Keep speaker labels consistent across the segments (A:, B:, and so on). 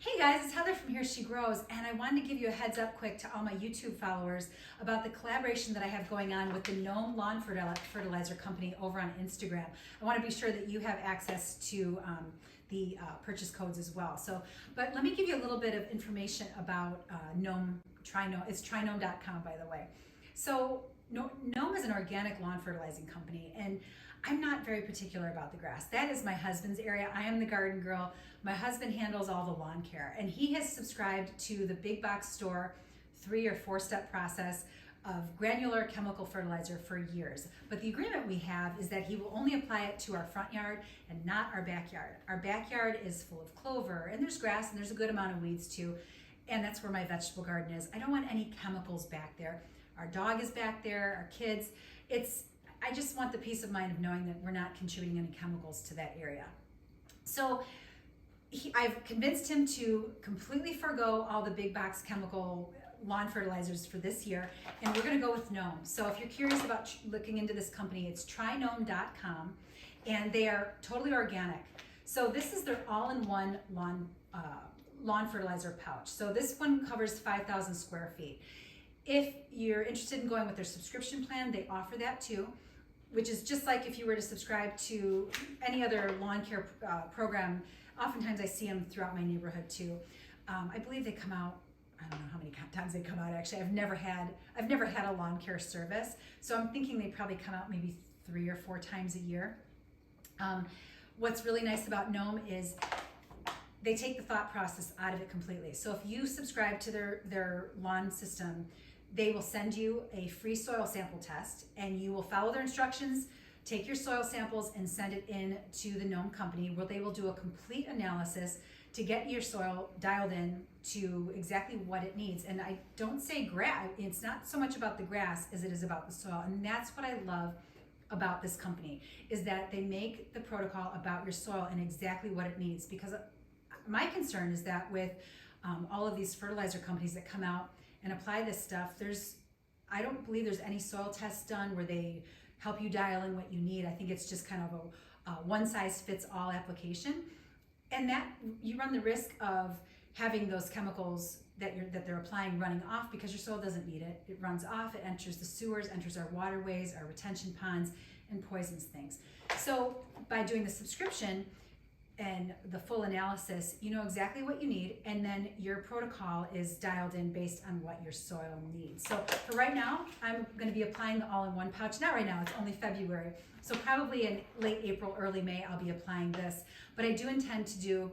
A: Hey guys, it's Heather from Here She Grows, and I wanted to give you a heads up quick to all my YouTube followers about the collaboration that I have going on with the Gnome Lawn Fertilizer Company over on Instagram. I want to be sure that you have access to the purchase codes as well. But let me give you a little bit of information about Gnome. It's trygnome.com, by the way. So Gnome is an organic lawn fertilizing company, and I'm not very particular about the grass. That is my husband's area. I am the garden girl. My husband handles all the lawn care, and he has subscribed to the big box store 3 or 4 step process of granular chemical fertilizer for years. But the agreement we have is that he will only apply it to our front yard and not our backyard. Our backyard is full of clover, and there's grass, and there's a good amount of weeds too. And that's where my vegetable garden is. I don't want any chemicals back there. Our dog is back there, our kids. I just want the peace of mind of knowing that we're not contributing any chemicals to that area. So I've convinced him to completely forego all the big box chemical lawn fertilizers for this year, and we're going to go with Gnome. So if you're curious about looking into this company, it's trygnome.com, and they are totally organic. So this is their all-in-one lawn fertilizer pouch. So this one covers 5,000 square feet. If you're interested in going with their subscription plan, they offer that too, which is just like if you were to subscribe to any other lawn care program. Oftentimes I see them throughout my neighborhood too. I believe they come out, I don't know how many times they come out actually. I've never had a lawn care service, so I'm thinking they probably come out maybe 3 or 4 times a year. What's really nice about Gnome is they take the thought process out of it completely. So if you subscribe to their lawn system, they will send you a free soil sample test, and you will follow their instructions, take your soil samples and send it in to the Gnome company, where they will do a complete analysis to get your soil dialed in to exactly what it needs. And I don't say grass, it's not so much about the grass as it is about the soil. And that's what I love about this company, is that they make the protocol about your soil and exactly what it needs. Because my concern is that with all of these fertilizer companies that come out and apply this stuff, I don't believe there's any soil tests done where they help you dial in what you need. I think it's just kind of a one-size-fits-all application, and that you run the risk of having those chemicals that they're applying running off because your soil doesn't need it. It runs off, it enters the sewers, enters our waterways, our retention ponds, and poisons things. So by doing the subscription and the full analysis, you know exactly what you need, and then your protocol is dialed in based on what your soil needs. So for right now, I'm going to be applying the all-in-one pouch. Not right now, it's only February. So probably in late April, early May, I'll be applying this. But I do intend to do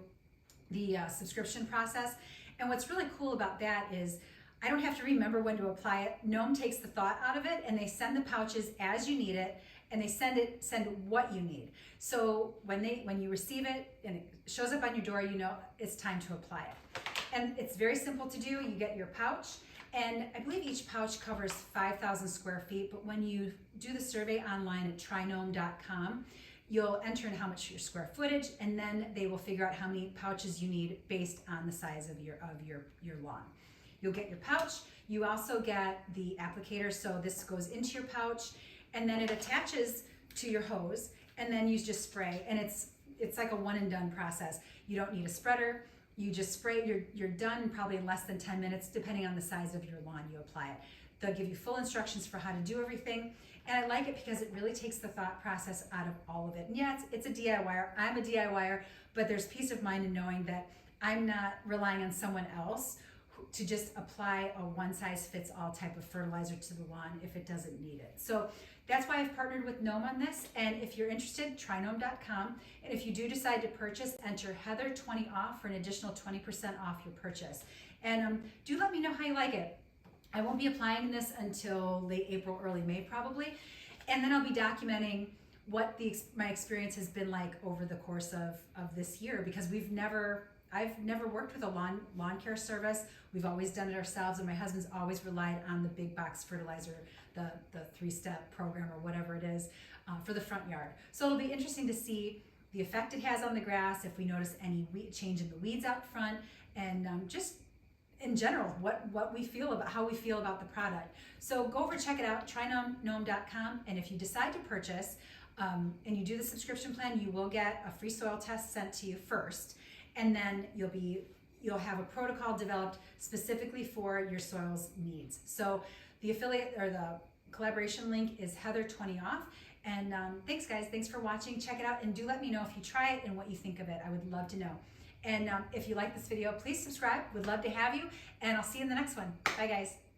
A: the subscription process. And what's really cool about that is I don't have to remember when to apply it. Gnome takes the thought out of it, and they send the pouches as you need it, and they send what you need. So when you receive it and it shows up on your door, you know it's time to apply it. And it's very simple to do. You get your pouch, and I believe each pouch covers 5,000 square feet, but when you do the survey online at trygnome.com, you'll enter in how much your square footage, and then they will figure out how many pouches you need based on the size of your lawn. You'll get your pouch. You also get the applicator, so this goes into your pouch, and then it attaches to your hose, and then you just spray, and it's like a one and done process. You don't need a spreader. You just spray. You're done probably in less than 10 minutes, depending on the size of your lawn you apply it. They'll give you full instructions for how to do everything, and I like it because it really takes the thought process out of all of it. And yeah, it's a DIYer. I'm a DIYer, but there's peace of mind in knowing that I'm not relying on someone else to just apply a one-size-fits-all type of fertilizer to the lawn if it doesn't need it. So that's why I've partnered with Gnome on this. And if you're interested, trygnome.com. And if you do decide to purchase, enter Heather20 off for an additional 20% off your purchase. And do let me know how you like it. I won't be applying this until late April, early May probably. And then I'll be documenting what my experience has been like over the course of this year, because I've never worked with a lawn care service. We've always done it ourselves, and my husband's always relied on the big box fertilizer, the 3-step program or whatever it is, for the front yard. So it'll be interesting to see the effect it has on the grass, if we notice any change in the weeds out front, and just in general, how we feel about the product. So go over, check it out, trygnome.com, and if you decide to purchase and you do the subscription plan, you will get a free soil test sent to you first. And then you'll be you'll have a protocol developed specifically for your soil's needs. So the affiliate or the collaboration link is Heather20 off. And thanks guys, thanks for watching. Check it out and do let me know if you try it and what you think of it. I would love to know. And if you like this video, please subscribe. Would love to have you. And I'll see you in the next one. Bye guys.